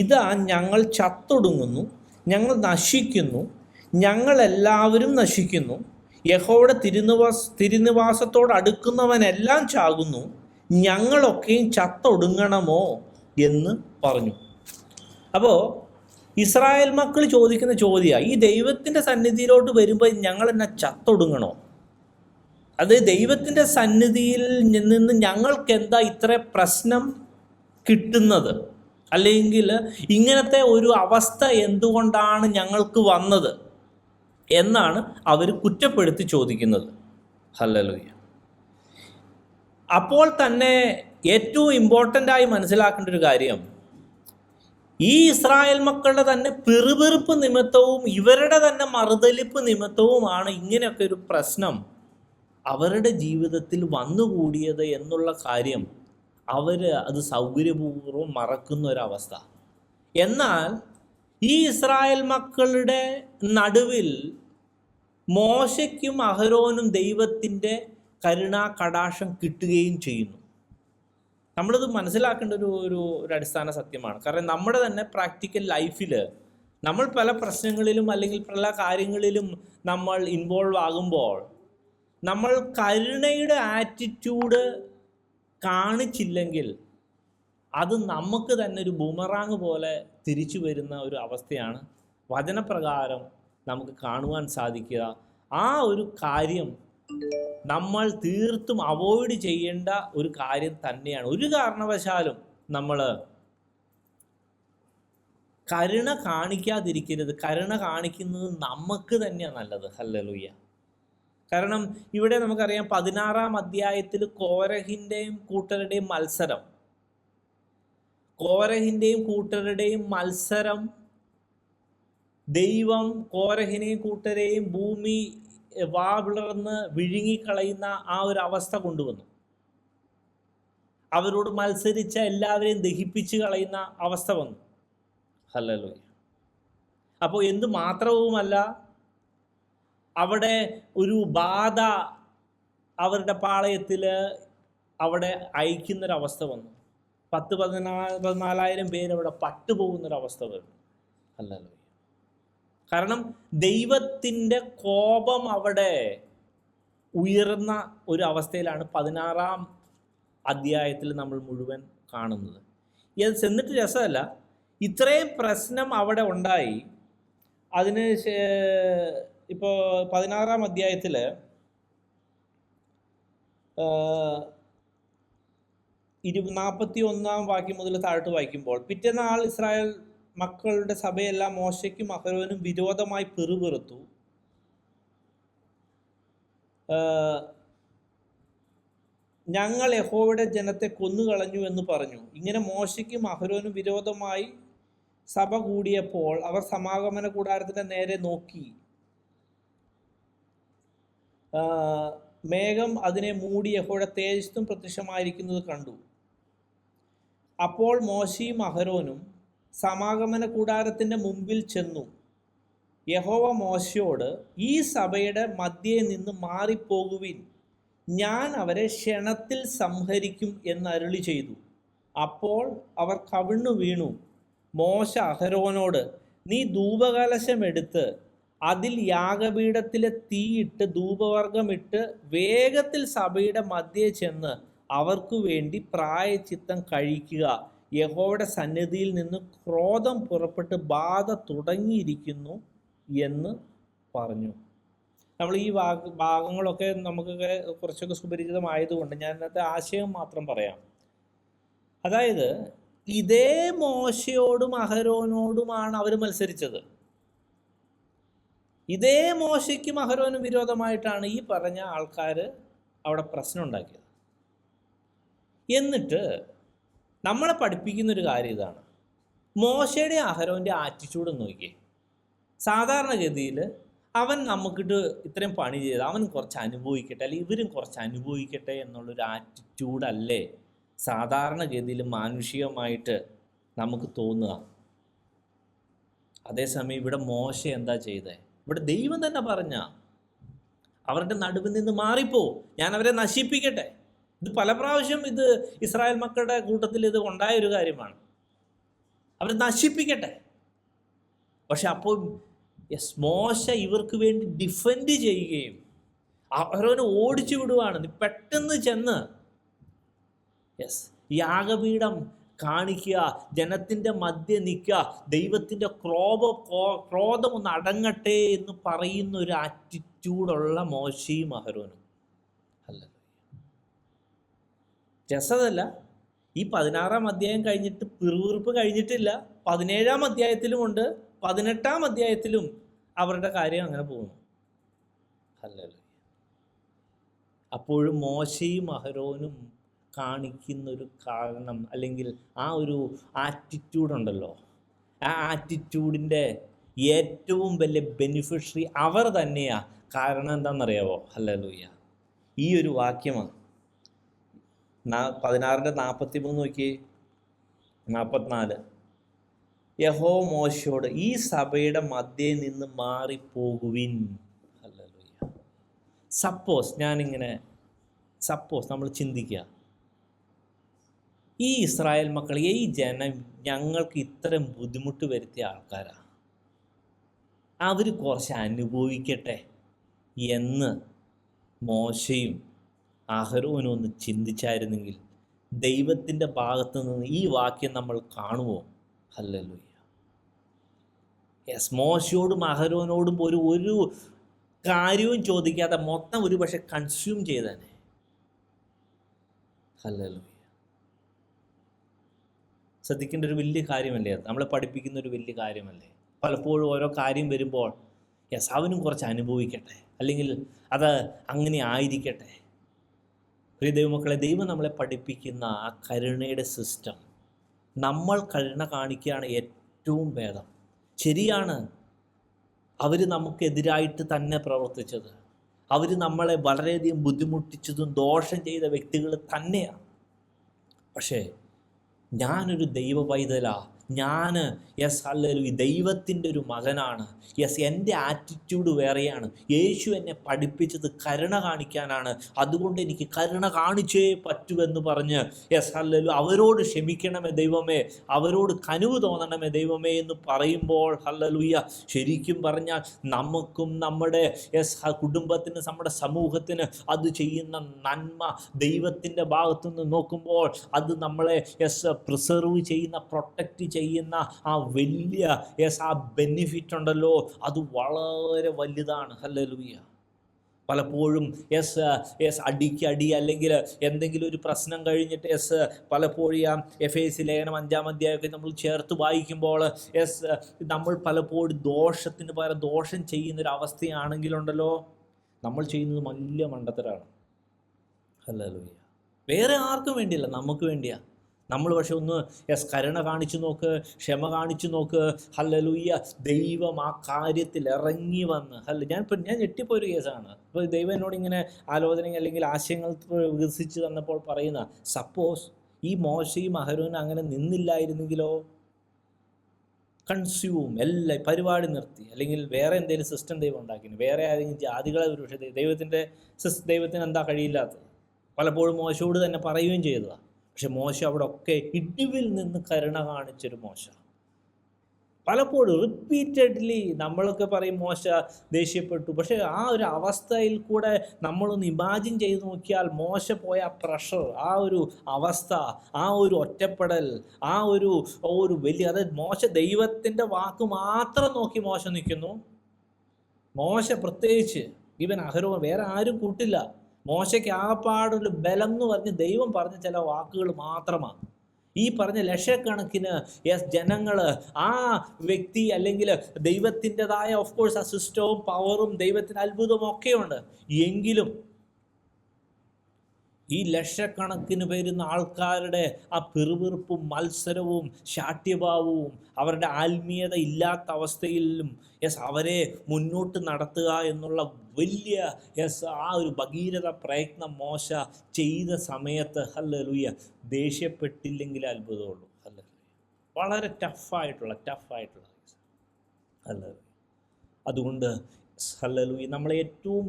ഇതാ ഞങ്ങൾ ചത്തൊടുങ്ങുന്നു, ഞങ്ങൾ നശിക്കുന്നു, ഞങ്ങളെല്ലാവരും നശിക്കുന്നു. യഹോവയുടെ തിരുനിവാസത്തോട് അടുക്കുന്നവനെല്ലാം ചാകുന്നു. ഞങ്ങളൊക്കെയും ചത്തൊടുങ്ങണമോ എന്ന് പറഞ്ഞു. അപ്പോൾ ഇസ്രായേൽ മക്കൾ ചോദിക്കുന്ന ചോദ്യമാണ്, ഈ ദൈവത്തിൻ്റെ സന്നിധിയിലോട്ട് വരുമ്പോൾ ഞങ്ങൾ എന്നെ ചത്തൊടുങ്ങണോ? അത് ദൈവത്തിൻ്റെ സന്നിധിയിൽ നിന്ന് ഞങ്ങൾക്ക് എന്താ ഇത്ര പ്രശ്നം കിട്ടുന്നത്? അല്ലെങ്കിൽ ഇങ്ങനത്തെ ഒരു അവസ്ഥ എന്തുകൊണ്ടാണ് ഞങ്ങൾക്ക് വന്നത് എന്നാണ് അവർ കുറ്റപ്പെടുത്തി ചോദിക്കുന്നത്. ഹല്ലേലൂയ. അപ്പോൾ തന്നെ ഏറ്റവും ഇമ്പോർട്ടൻ്റായി മനസ്സിലാക്കേണ്ട ഒരു കാര്യം, ഈ ഇസ്രായേൽ മക്കളുടെ തന്നെ പിറുപിറുപ്പ് നിമിത്തവും ഇവരുടെ തന്നെ മറുതലിപ്പ് നിമിത്തവുമാണ് ഇങ്ങനെയൊക്കെ ഒരു പ്രശ്നം അവരുടെ ജീവിതത്തിൽ വന്നുകൂടിയത് എന്നുള്ള കാര്യം അവർ അത് സൗകര്യപൂർവ്വം മറക്കുന്ന ഒരവസ്ഥ. എന്നാൽ ഈ ഇസ്രായേൽ മക്കളുടെ നടുവിൽ മോശയ്ക്കും അഹരോനും ദൈവത്തിൻ്റെ കരുണാ കടാക്ഷം കിട്ടുകയും ചെയ്യുന്നു. നമ്മളിത് മനസ്സിലാക്കേണ്ട ഒരു അടിസ്ഥാന സത്യമാണ്. കാരണം നമ്മുടെ തന്നെ പ്രാക്ടിക്കൽ ലൈഫിൽ നമ്മൾ പല പ്രശ്നങ്ങളിലും അല്ലെങ്കിൽ പല കാര്യങ്ങളിലും നമ്മൾ ഇൻവോൾവ് ആകുമ്പോൾ നമ്മൾ കരുണയുടെ ആറ്റിറ്റ്യൂഡ് കാണിച്ചില്ലെങ്കിൽ അത് നമുക്ക് തന്നെ ഒരു ബൂമറാങ് പോലെ തിരിച്ചു വരുന്ന ഒരു അവസ്ഥയാണ് വചനപ്രകാരം നമുക്ക് കാണുവാൻ സാധിക്കുക. ആ ഒരു കാര്യം നമ്മൾ തീർത്തും അവോയ്ഡ് ചെയ്യേണ്ട ഒരു കാര്യം തന്നെയാണ്. ഒരു കാരണവശാലും നമ്മൾ കരുണ കാണിക്കാതിരിക്കരുത്. കരുണ കാണിക്കുന്നത് നമുക്ക് തന്നെയാണ് നല്ലത്. ഹല്ലേലൂയ. കാരണം ഇവിടെ നമുക്കറിയാം 16-ാം അധ്യായത്തിൽ കോരഹിൻ്റെയും കൂട്ടരുടെയും മത്സരം ദൈവം കോരഹിനെയും കൂട്ടരെയും ഭൂമി വാവിളർന്ന് വിഴുങ്ങിക്കളയുന്ന ആ ഒരു അവസ്ഥ കൊണ്ടുവന്നു. അവരോട് മത്സരിച്ച എല്ലാവരെയും ദഹിപ്പിച്ച് കളയുന്ന അവസ്ഥ വന്നു. ഹല്ലേലൂയ. അപ്പോൾ എന്തു മാത്രവുമല്ല, അവിടെ ഒരു ബാധ അവരുടെ പാളയത്തിൽ അവിടെ അയക്കുന്നൊരവസ്ഥ വന്നു. 14,000 പേര് അവിടെ പട്ടുപോകുന്നൊരവസ്ഥ വന്നു. ഹല്ലേലൂയ. കാരണം ദൈവത്തിൻ്റെ കോപം അവിടെ ഉയർന്ന ഒരു അവസ്ഥയിലാണ് 16-ാം അധ്യായത്തിൽ നമ്മൾ മുഴുവൻ കാണുന്നത്. ഇത് ചെന്നിട്ട് രസമല്ല, ഇത്രയും പ്രശ്നം അവിടെ ഉണ്ടായി. അതിന് ഇപ്പോൾ 16-ാം അധ്യായത്തിൽ 41-ാം വാക്യം മുതൽ താഴോട്ട് വായിക്കുമ്പോൾ, പിറ്റേന്നാൾ ഇസ്രായേൽ മക്കളുടെ സഭയെല്ലാം മോശയ്ക്കും അഹരോനും വിരോധമായി പിറുപിറുത്തു. ഞങ്ങൾ യഹോവയുടെ ജനത്തെ കൊന്നുകളഞ്ഞു എന്ന് പറഞ്ഞു. ഇങ്ങനെ മോശയ്ക്കും അഹരോനും വിരോധമായി സഭ കൂടിയപ്പോൾ അവർ സമാഗമന കൂടാരത്തിൻ്റെ നേരെ നോക്കി. മേഘം അതിനെ മൂടി യഹോവയുടെ തേജസ്സും പ്രത്യക്ഷമായിരിക്കുന്നത് കണ്ടു. അപ്പോൾ മോശയും അഹരോനും സമാഗമന കൂടാരത്തിൻ്റെ മുമ്പിൽ ചെന്നു. യഹോവ മോശയോട്, ഈ സഭയുടെ മധ്യേ നിന്ന് മാറിപ്പോകുവിൻ, ഞാൻ അവരെ ക്ഷണത്തിൽ സംഹരിക്കും എന്ന് അരുളി ചെയ്തു. അപ്പോൾ അവർ കവിണ്ണു വീണു. മോശ അഹരോനോട്, നീ ധൂപകലശമെടുത്ത് അതിൽ യാഗപീഠത്തിലെ തീയിട്ട് ധൂപവർഗമിട്ട് വേഗത്തിൽ സഭയുടെ മധ്യേ ചെന്ന് അവർക്കു വേണ്ടി പ്രായച്ചിത്തം കഴിക്കുക. യഹോവയുടെ സന്നിധിയിൽ നിന്ന് ക്രോധം പുറപ്പെട്ട് ബാധ തുടങ്ങിയിരിക്കുന്നു എന്ന് പറഞ്ഞു. നമ്മൾ ഈ ഭാഗങ്ങളൊക്കെ നമുക്കൊക്കെ കുറച്ചൊക്കെ സുപരിചിതമായതുകൊണ്ട് ഞാൻ അതിനകത്ത് ആശയം മാത്രം പറയാം. അതായത് ഇതേ മോശയോടും അഹരോനോടുമാണ് അവർ മത്സരിച്ചത്. ഇതേ മോശയ്ക്കും അഹരോനും വിരോധമായിട്ടാണ് ഈ പറഞ്ഞ ആൾക്കാർ അവിടെ പ്രശ്നം ഉണ്ടാക്കിയത്. എന്നിട്ട് നമ്മളെ പഠിപ്പിക്കുന്നൊരു കാര്യം ഇതാണ്. മോശയുടെ അഹരോൻ്റെ ആറ്റിറ്റ്യൂഡ് നോക്കിയേ. സാധാരണഗതിയിൽ അവൻ നമുക്കിട്ട് ഇത്രയും പണി ചെയ്ത് അവൻ കുറച്ച് അനുഭവിക്കട്ടെ, അല്ലെങ്കിൽ ഇവരും കുറച്ച് അനുഭവിക്കട്ടെ എന്നുള്ളൊരു ആറ്റിറ്റ്യൂഡല്ലേ സാധാരണഗതിയിൽ മാനുഷികമായിട്ട് നമുക്ക് തോന്നുക. അതേസമയം ഇവിടെ മോശ എന്താ ചെയ്തേ? ഇവിടെ ദൈവം തന്നെ പറഞ്ഞ അവരുടെ നടുവിൽ നിന്ന് മാറിപ്പോ, ഞാൻ അവരെ നശിപ്പിക്കട്ടെ. ഇത് പല പ്രാവശ്യം ഇത് ഇസ്രായേൽ മക്കളുടെ കൂട്ടത്തിൽ ഇത് ഉണ്ടായൊരു കാര്യമാണ്. അവരെ നശിപ്പിക്കട്ടെ. പക്ഷെ അപ്പോൾ മോശ ഇവർക്ക് വേണ്ടി ഡിഫെൻഡ് ചെയ്യുകയും അവരവനെ ഓടിച്ചു വിടുവാണ്. നീ പെട്ടെന്ന് ചെന്ന് യാഗപീഠം കാണിക്കുക, ജനത്തിൻ്റെ മധ്യ നിൽക്കുക, ദൈവത്തിൻ്റെ ക്രോധം ഒന്ന് അടങ്ങട്ടെ എന്ന് പറയുന്ന ഒരു ആറ്റിറ്റ്യൂഡുള്ള മോശയും അഹരോനും അല്ല. രസതല്ല, ഈ 16-ാം അധ്യായം കഴിഞ്ഞിട്ട് പിറുപിറുപ്പ് കഴിഞ്ഞിട്ടില്ല. 17-ാം അധ്യായത്തിലുമുണ്ട്, 18-ാം അധ്യായത്തിലും അവരുടെ കാര്യം അങ്ങനെ പോകുന്നു. ഹല്ലേലൂയ. അപ്പോഴും മോശയും അഹരോനും കാണിക്കുന്നൊരു കാരണം, അല്ലെങ്കിൽ ആ ഒരു ആറ്റിറ്റ്യൂഡുണ്ടല്ലോ, ആ ആറ്റിറ്റ്യൂഡിൻ്റെ ഏറ്റവും വലിയ ബെനിഫിഷ്യറി അവർ തന്നെയാണ്. കാരണം എന്താണെന്നറിയാവോ? ഹല്ലേലൂയ. ഈ ഒരു വാക്യമാണ് 16:43 നോക്കി, 44. യഹോവ മോശയോട്, ഈ സഭയുടെ മധ്യേ നിന്ന് മാറിപ്പോകുവിൻ. ഹല്ലേലൂയ. സപ്പോസ് നമ്മൾ ചിന്തിക്കുക, ഈ ഇസ്രായേൽ മക്കൾ, ഈ ജനം ഞങ്ങൾക്ക് ഇത്രയും ബുദ്ധിമുട്ട് വരുത്തിയ ആൾക്കാരാണ്, അവർ കുറച്ച് അനുഭവിക്കട്ടെ എന്ന് മോശയും അഹരോനും ഒന്ന് ചിന്തിച്ചായിരുന്നെങ്കിൽ ദൈവത്തിൻ്റെ ഭാഗത്ത് നിന്ന് ഈ വാക്യം നമ്മൾ കാണുമോ? ഹല്ലേലൂയ. മോശയോടും അഹരോനോടും ഒരു കാര്യവും ചോദിക്കാതെ മൊത്തം ഒരു പക്ഷെ കൺസ്യൂം ചെയ്തേനെ. ഹല്ലേലൂയ. ശ്രദ്ധിക്കേണ്ട ഒരു വലിയ കാര്യമല്ലേ അത്? നമ്മളെ പഠിപ്പിക്കുന്ന ഒരു വലിയ കാര്യമല്ലേ? പലപ്പോഴും ഓരോ കാര്യം വരുമ്പോൾ അവനും കുറച്ച് അനുഭവിക്കട്ടെ, അല്ലെങ്കിൽ അത് അങ്ങനെ ആയിരിക്കട്ടെ. പ്രിയ ദൈവമക്കളെ, ദൈവം നമ്മളെ പഠിപ്പിക്കുന്ന ആ കരുണയുടെ സിസ്റ്റം, നമ്മൾ കരുണ കാണിക്കുകയാണ് ഏറ്റവും ഭേദം. ശരിയാണ്, അവർ നമുക്കെതിരായിട്ട് തന്നെ പ്രവർത്തിച്ചത്, അവർ നമ്മളെ വളരെയധികം ബുദ്ധിമുട്ടിച്ചതും ദോഷം ചെയ്ത വ്യക്തികൾ തന്നെയാണ്. പക്ഷേ ഞാനൊരു ദൈവ പൈതലാ, ഞാൻ ഹല്ലേലൂയ ദൈവത്തിൻ്റെ ഒരു മകനാണ്. എൻ്റെ ആറ്റിറ്റ്യൂഡ് വേറെയാണ്. യേശു എന്നെ പഠിപ്പിച്ചത് കരുണ കാണിക്കാനാണ്. അതുകൊണ്ട് എനിക്ക് കരുണ കാണിച്ചേ പറ്റുമെന്ന് പറഞ്ഞ് ഹല്ലേലൂയ അവരോട് ക്ഷമിക്കണമേ ദൈവമേ, അവരോട് കനിവ് തോന്നണമേ ദൈവമേ എന്ന് പറയുമ്പോൾ ഹല്ലേലൂയ ശരിക്കും പറഞ്ഞാൽ നമുക്കും നമ്മുടെ കുടുംബത്തിന്, നമ്മുടെ സമൂഹത്തിന് അത് ചെയ്യുന്ന നന്മ ദൈവത്തിൻ്റെ ഭാഗത്തുനിന്ന് നോക്കുമ്പോൾ അത് നമ്മളെ പ്രിസർവ് ചെയ്യുന്ന, പ്രൊട്ടക്റ്റ് ചെയ്യുന്ന ആ വലിയ ആ ബെനിഫിറ്റ് ഉണ്ടല്ലോ, അത് വളരെ വലുതാണ്. ഹല്ലേലൂയ. പലപ്പോഴും അടിക്ക് അടി, അല്ലെങ്കിൽ എന്തെങ്കിലും ഒരു പ്രശ്നം കഴിഞ്ഞിട്ട് പലപ്പോഴും ആ എഫേസ്യ ലേഖനം 5-ാം അധ്യായമൊക്കെ നമ്മൾ ചേർത്ത് വായിക്കുമ്പോൾ നമ്മൾ പലപ്പോഴും ദോഷത്തിന് പകരം ദോഷം ചെയ്യുന്നൊരവസ്ഥയാണെങ്കിലുണ്ടല്ലോ, നമ്മൾ ചെയ്യുന്നത് വലിയ മണ്ടത്തരാണ്. ഹല്ലേലൂയ. വേറെ ആർക്കും വേണ്ടിയല്ല, നമുക്ക് വേണ്ടിയാണ്. നമ്മൾ പക്ഷെ ഒന്ന് കരുണ കാണിച്ചു നോക്ക്, ക്ഷമ കാണിച്ചു നോക്ക്. ഹല്ലേലൂയ. ദൈവം ആ കാര്യത്തിൽ ഇറങ്ങി വന്ന് ഞാൻ ഞെട്ടിപ്പോയൊരു കേസാണ്. ഇപ്പോൾ ദൈവം എന്നോട് ഇങ്ങനെ ആലോചന അല്ലെങ്കിൽ ആശയങ്ങൾ വികസിച്ച് തന്നപ്പോൾ പറയുന്ന, സപ്പോസ് ഈ മോശയും അഹരോനും അങ്ങനെ നിന്നില്ലായിരുന്നെങ്കിലോ, കൺസ്യൂം എല്ലാം പരിപാടി നിർത്തി, അല്ലെങ്കിൽ വേറെ എന്തെങ്കിലും സിസ്റ്റം ദൈവം ഉണ്ടാക്കിന്, വേറെ ആരെങ്കിലും ജാതികളെ ഒരു പക്ഷേ ദൈവത്തിന് എന്താ കഴിയില്ലാത്തത് പലപ്പോഴും മോശയോട് തന്നെ പറയുകയും ചെയ്തതാണ്. പക്ഷെ മോശ അവിടെ ഒക്കെ ഇടിവിൽ നിന്ന് കരുണ കാണിച്ചൊരു മോശ. പലപ്പോഴും റിപ്പീറ്റഡ്ലി നമ്മളൊക്കെ പറയും മോശ ദേഷ്യപ്പെട്ടു, പക്ഷെ ആ ഒരു അവസ്ഥയിൽ കൂടെ നമ്മളൊന്ന് ഇമാജിൻ ചെയ്ത് നോക്കിയാൽ മോശ പോയ ആ പ്രഷർ, ആ ഒരു അവസ്ഥ, ആ ഒരു ഒറ്റപ്പെടൽ, ആ ഒരു വലിയ, അതായത് മോശ ദൈവത്തിൻ്റെ വാക്ക് മാത്രം നോക്കി മോശ നിൽക്കുന്നു. മോശ പ്രത്യേകിച്ച് ഇവൻ അഹരോ വേറെ ആരും കൂട്ടില്ല. മോശയ്ക്ക് ആകപ്പാടുള്ള ബലം എന്ന് പറഞ്ഞ് ദൈവം പറഞ്ഞ ചില വാക്കുകൾ മാത്രമാണ്. ഈ പറഞ്ഞ ലക്ഷക്കണക്കിന് ജനങ്ങൾ, ആ വ്യക്തി അല്ലെങ്കിൽ ദൈവത്തിൻ്റെതായ ഓഫ്കോഴ്സ് ആ സിസ്റ്റവും പവറും ദൈവത്തിൻ്റെ അത്ഭുതവും ഒക്കെയുണ്ട്. എങ്കിലും ഈ ലക്ഷക്കണക്കിന് പേരുന്ന ആൾക്കാരുടെ ആ പിറുപിറുപ്പും മത്സരവും ശാഠ്യഭാവവും അവരുടെ ആത്മീയത ഇല്ലാത്ത അവസ്ഥയിലും അവരെ മുന്നോട്ട് നടത്തുക എന്നുള്ള വലിയ ആ ഒരു ഭഗീരഥ പ്രയത്നം മോശ ചെയ്ത സമയത്ത് ഹല്ലേലൂയ ദേഷ്യപ്പെട്ടില്ലെങ്കിൽ അത്ഭുതമുള്ളൂ. ഹല്ലേലൂയ. വളരെ ടഫായിട്ടുള്ള ഹല്ലേലൂയ. അതുകൊണ്ട് ഹല്ലേലൂയ നമ്മളെ ഏറ്റവും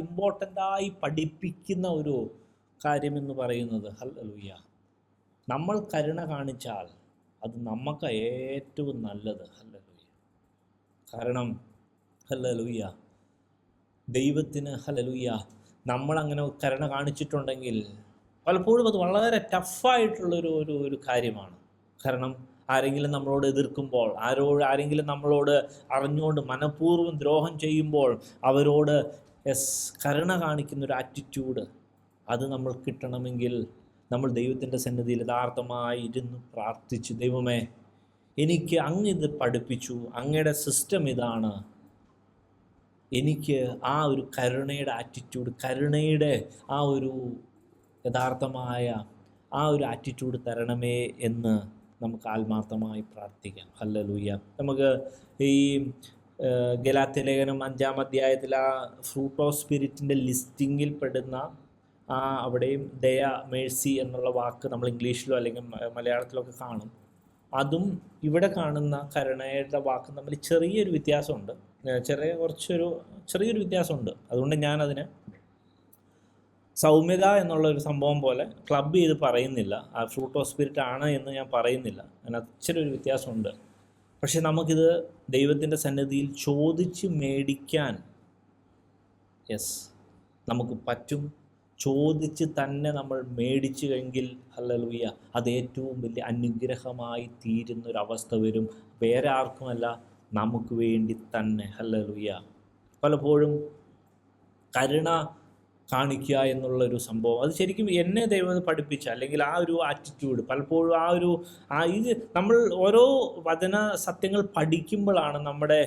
ഇമ്പോർട്ടൻ്റായി പഠിപ്പിക്കുന്ന ഒരു കാര്യമെന്ന് പറയുന്നത് ഹല്ലേലൂയ നമ്മൾ കരുണ കാണിച്ചാൽ അത് നമുക്ക് ഏറ്റവും നല്ലത്. ഹല്ലേലൂയ. കാരണം ഹല്ലേലൂയ ദൈവത്തിന് ഹല്ലേലൂയ നമ്മളങ്ങനെ കരുണ കാണിച്ചിട്ടുണ്ടെങ്കിൽ പലപ്പോഴും അത് വളരെ ടഫായിട്ടുള്ളൊരു കാര്യമാണ്. കാരണം ആരെങ്കിലും നമ്മളോട് എതിർക്കുമ്പോൾ, ആരെങ്കിലും നമ്മളോട് അറിഞ്ഞുകൊണ്ട് മനഃപൂർവ്വം ദ്രോഹം ചെയ്യുമ്പോൾ അവരോട് കരുണ കാണിക്കുന്നൊരു ആറ്റിറ്റ്യൂഡ് അത് നമ്മൾ കിട്ടണമെങ്കിൽ നമ്മൾ ദൈവത്തിൻ്റെ സന്നിധിയിൽ യഥാർത്ഥമായി ഇരുന്ന് പ്രാർത്ഥിച്ച്, ദൈവമേ എനിക്ക് അങ്ങ് ഇത് പഠിപ്പിച്ചു, അങ്ങയുടെ സിസ്റ്റം ഇതാണ്, എനിക്ക് ആ ഒരു കരുണയുടെ ആറ്റിറ്റ്യൂഡ്, കരുണയുടെ ആ ഒരു യഥാർത്ഥമായ ആ ഒരു ആറ്റിറ്റ്യൂഡ് തരണമേ എന്ന് നമുക്ക് ആത്മാർത്ഥമായി പ്രാർത്ഥിക്കാം. ഹല്ലേലൂയ. നമുക്ക് ഈ ഗലാത്യ ലേഖനം 5-ാം അധ്യായത്തിൽ ആ ഫ്രൂട്ട് ഓഫ് സ്പിരിറ്റിൻ്റെ ലിസ്റ്റിങ്ങിൽ പെടുന്ന അവിടെയും ദയ, മേഴ്സി എന്നുള്ള വാക്ക് നമ്മൾ ഇംഗ്ലീഷിലോ അല്ലെങ്കിൽ മലയാളത്തിലൊക്കെ കാണും. അതും ഇവിടെ കാണുന്ന കരുണയുടെ വാക്ക് തമ്മിൽ ചെറിയൊരു വ്യത്യാസമുണ്ട്. ചെറിയൊരു വ്യത്യാസമുണ്ട്. അതുകൊണ്ട് ഞാനതിന് സൗമ്യത എന്നുള്ളൊരു സംഭവം പോലെ ക്ലബ് ചെയ്ത് പറയുന്നില്ല. ആ ഫ്രൂട്ട് ഓഫ് സ്പിരിറ്റ് ആണ് എന്ന് ഞാൻ പറയുന്നില്ല. അതിനകത്ത് ഇച്ചിരി ഒരു വ്യത്യാസമുണ്ട്. പക്ഷെ നമുക്കിത് ദൈവത്തിൻ്റെ സന്നിധിയിൽ ചോദിച്ച് മേടിക്കാൻ നമുക്ക് പറ്റും. ചോദിച്ച് തന്നെ നമ്മൾ മേടിച്ചു എങ്കിൽ ഹല്ലേലൂയ അത് ഏറ്റവും വലിയ അനുഗ്രഹമായി തീരുന്നൊരവസ്ഥ വരും. വേറെ ആർക്കുമല്ല, നമുക്ക് വേണ്ടി തന്നെ. ഹല്ലേലൂയ. പലപ്പോഴും കരുണ കാണിക്കുക എന്നുള്ളൊരു സംഭവം അത് ശരിക്കും എന്നെ ദൈവം പഠിപ്പിച്ച, അല്ലെങ്കിൽ ആ ഒരു ആറ്റിറ്റ്യൂഡ് പലപ്പോഴും ഇത് നമ്മൾ ഓരോ വചന സത്യങ്ങൾ പഠിക്കുമ്പോഴാണ് നമ്മുടെ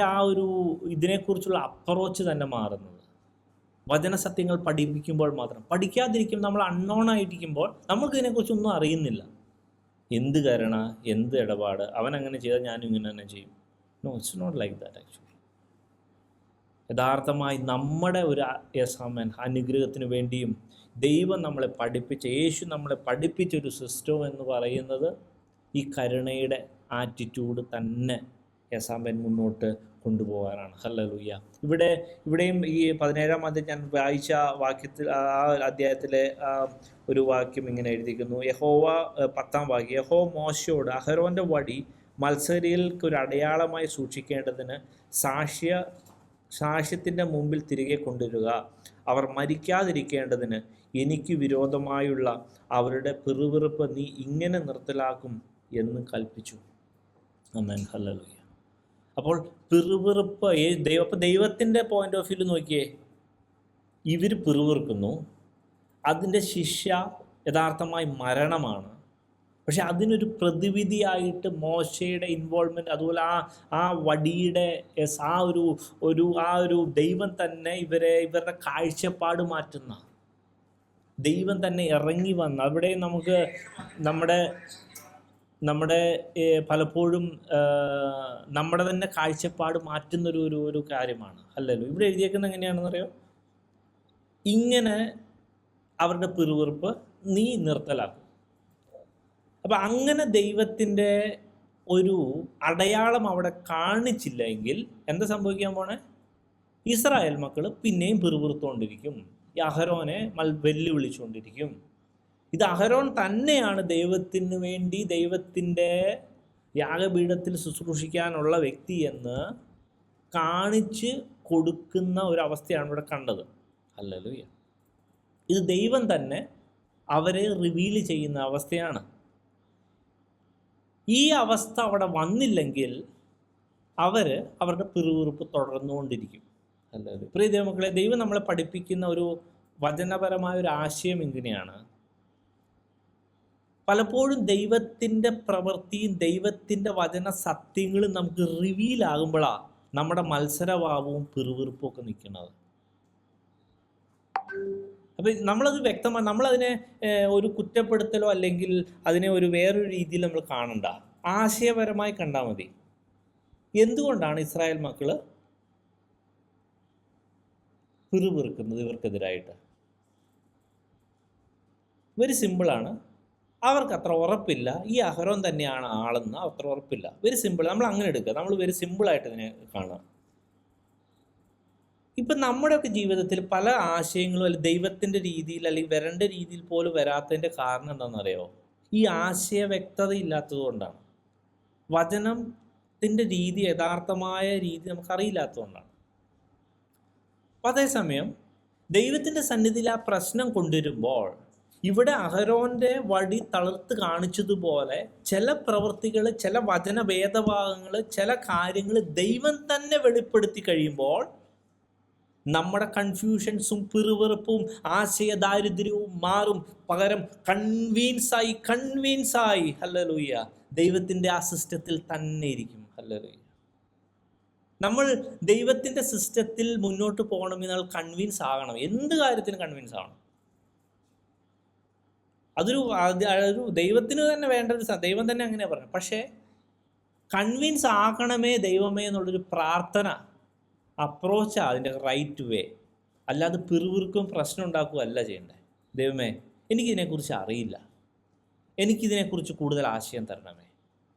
ആ ഒരു ഇതിനെക്കുറിച്ചുള്ള അപ്രോച്ച് തന്നെ മാറുന്നത്. വചനസത്യങ്ങൾ പഠിപ്പിക്കുമ്പോൾ മാത്രം. പഠിക്കാതിരിക്കും, നമ്മൾ അൺനോൺ ആയിരിക്കുമ്പോൾ നമുക്ക് ഇതിനെക്കുറിച്ചൊന്നും അറിയുന്നില്ല. എന്ത് കരുണ, എന്ത് ഇടപാട്, അവൻ അങ്ങനെ ചെയ്താൽ ഞാനും ഇങ്ങനെ തന്നെ ചെയ്യും. No, it's not like that actually. യഥാർത്ഥമായി നമ്മുടെ ഒരു അനുഗ്രഹത്തിന് വേണ്ടിയും ദൈവം നമ്മളെ പഠിപ്പിച്ച, യേശു നമ്മളെ പഠിപ്പിച്ചൊരു സിസ്റ്റം എന്ന് പറയുന്നത് ഈ കരുണയുടെ ആറ്റിറ്റ്യൂഡ് തന്നെ യേശാമ്പൻ മുന്നോട്ട് കൊണ്ടുപോകാനാണ്. ഹല്ലേലൂയ. ഇവിടെയും ഈ 17-ാം അധ്യായം ഞാൻ വായിച്ച വാക്യത്തിൽ, ആ അധ്യായത്തിലെ ഒരു വാക്യം ഇങ്ങനെ എഴുതിയിരിക്കുന്നു. 10-ാം വാക്യം, യഹോവ മോശയോട് അഹരോൻ്റെ വടി മത്സരികൾക്ക് ഒരു അടയാളമായി സൂക്ഷിക്കേണ്ടതിന് സാക്ഷ്യത്തിൻ്റെ മുമ്പിൽ തിരികെ കൊണ്ടുവരിക. അവർ മരിക്കാതിരിക്കേണ്ടതിന് എനിക്ക് വിരോധമായുള്ള അവരുടെ പിറുപിറുപ്പ് നീ ഇങ്ങനെ നിർത്തലാക്കും എന്ന് കൽപ്പിച്ചു. ആമേൻ. ഹല്ലേലൂയ. അപ്പോൾ പിറുപിറുപ്പ് അപ്പോൾ ദൈവത്തിൻ്റെ പോയിന്റ് ഓഫ് വ്യൂ നോക്കിയേ, ഇവർ പിറുപിറുക്കുന്നു, അതിൻ്റെ ശിക്ഷ യഥാർത്ഥമായി മരണമാണ്. പക്ഷെ അതിനൊരു പ്രതിവിധിയായിട്ട് മോശയുടെ ഇൻവോൾവ്മെൻറ്റ്, അതുപോലെ ആ വടിയുടെ ആ ഒരു ദൈവം തന്നെ ഇവരുടെ കാഴ്ചപ്പാട് മാറ്റുന്ന ദൈവം തന്നെ ഇറങ്ങി വന്ന് അവിടെ നമുക്ക് നമ്മുടെ പലപ്പോഴും നമ്മുടെ തന്നെ കാഴ്ചപ്പാട് മാറ്റുന്നൊരു കാര്യമാണ്. അല്ലല്ലോ ഇവിടെ എഴുതിയേക്കുന്നത് എങ്ങനെയാണെന്നറിയോ? ഇങ്ങനെ അവരുടെ പിറുപിറുപ്പ് നീ നിർത്തലാക്കും. അപ്പം അങ്ങനെ ദൈവത്തിൻ്റെ ഒരു അടയാളം അവിടെ കാണിച്ചില്ലെങ്കിൽ എന്താ സംഭവിക്കാൻ പോണേ? ഇസ്രായേൽ മക്കൾ പിന്നെയും പിറുപിറുത്തുകൊണ്ടിരിക്കും, ഈ അഹരോനെ വെല്ലുവിളിച്ചുകൊണ്ടിരിക്കും. ഇത് അഹരോൻ തന്നെയാണ് ദൈവത്തിന് വേണ്ടി ദൈവത്തിൻ്റെ യാഗപീഠത്തിൽ ശുശ്രൂഷിക്കാനുള്ള വ്യക്തി എന്ന് കാണിച്ച് കൊടുക്കുന്ന ഒരവസ്ഥയാണ് ഇവിടെ കണ്ടത്. ഹല്ലേലൂയ. ഇത് ദൈവം തന്നെ അവരെ റിവീൽ ചെയ്യുന്ന അവസ്ഥയാണ്. ഈ അവസ്ഥ അവിടെ വന്നില്ലെങ്കിൽ അവരുടെ പിറുപിറുപ്പ് തുടർന്നുകൊണ്ടിരിക്കും. ഹല്ലേലൂയ. പ്രിയ ദൈവമക്കളെ, ദൈവം നമ്മളെ പഠിപ്പിക്കുന്ന ഒരു വചനപരമായ ഒരു ആശയം ഇങ്ങനെയാണ്. പലപ്പോഴും ദൈവത്തിൻ്റെ പ്രവൃത്തിയും ദൈവത്തിൻ്റെ വചന സത്യങ്ങളും നമുക്ക് റിവീലാകുമ്പോഴാണ് നമ്മുടെ മത്സരഭാവവും പിറുപിറുപ്പും ഒക്കെ നിൽക്കുന്നത്. അപ്പം നമ്മളത് വ്യക്തമായി, നമ്മളതിനെ ഒരു കുറ്റപ്പെടുത്തലോ അല്ലെങ്കിൽ അതിനെ ഒരു വേറൊരു രീതിയിൽ നമ്മൾ കാണണ്ട, ആശയപരമായി കണ്ടാൽ മതി. എന്തുകൊണ്ടാണ് ഇസ്രായേൽ മക്കൾ പിറുപിറുക്കുന്നത് ഇവർക്കെതിരായിട്ട്? വെരി സിമ്പിളാണ്. അവർക്ക് അത്ര ഉറപ്പില്ല ഈ അഹരോൻ തന്നെയാണ് ആളെന്ന് അത്ര ഉറപ്പില്ല. Very simple. നമ്മൾ അങ്ങനെ എടുക്കുക, നമ്മൾ വെരി സിമ്പിളായിട്ട് ഇതിനെ കാണുക. ഇപ്പം നമ്മുടെയൊക്കെ ജീവിതത്തിൽ പല ആശയങ്ങളും അല്ലെങ്കിൽ ദൈവത്തിൻ്റെ രീതിയിൽ അല്ലെങ്കിൽ വരേണ്ട രീതിയിൽ പോലും വരാത്തതിൻ്റെ കാരണം എന്താണെന്നറിയോ? ഈ ആശയ വ്യക്തത ഇല്ലാത്തത് കൊണ്ടാണ്. വചനത്തിൻ്റെ രീതി, യഥാർത്ഥമായ രീതി നമുക്കറിയില്ലാത്തതുകൊണ്ടാണ്. അപ്പം അതേസമയം ദൈവത്തിൻ്റെ സന്നിധിയിൽ ആ പ്രശ്നം കൊണ്ടുവരുമ്പോൾ ഇവിടെ അഹരോൻ്റെ വടി തളർത്ത് കാണിച്ചതുപോലെ ചില പ്രവൃത്തികൾ, ചില വചന വേദഭാഗങ്ങൾ, ചില കാര്യങ്ങൾ ദൈവം തന്നെ വെളിപ്പെടുത്തി കഴിയുമ്പോൾ നമ്മുടെ കൺഫ്യൂഷൻസും പിറുപിറുപ്പും ആശയദാരിദ്ര്യവും മാറും. പകരം കൺവീൻസായി ഹല്ലേലൂയ ദൈവത്തിൻ്റെ ആ സിസ്റ്റത്തിൽ തന്നെ ഇരിക്കും. ഹല്ലേലൂയ. നമ്മൾ ദൈവത്തിൻ്റെ സിസ്റ്റത്തിൽ മുന്നോട്ട് പോകണമെന്നാൽ കൺവീൻസ് ആകണം. എന്ത് കാര്യത്തിനും കൺവീൻസ് ആവണം. അതൊരു ദൈവത്തിന് തന്നെ വേണ്ട ഒരു ദൈവം തന്നെ അങ്ങനെയാണ് പറയുന്നത്. പക്ഷേ കൺവിൻസ് ആക്കണമേ ദൈവമേ എന്നുള്ളൊരു പ്രാർത്ഥന അപ്രോച്ചാണ് അതിൻ്റെ റൈറ്റ് വേ. അല്ലാതെ പിറുപിറുക്കും പ്രശ്നം ഉണ്ടാക്കുകയല്ല ചെയ്യേണ്ടത്. ദൈവമേ എനിക്കിതിനെക്കുറിച്ച് അറിയില്ല, എനിക്കിതിനെക്കുറിച്ച് കൂടുതൽ ആശയം തരണമേ,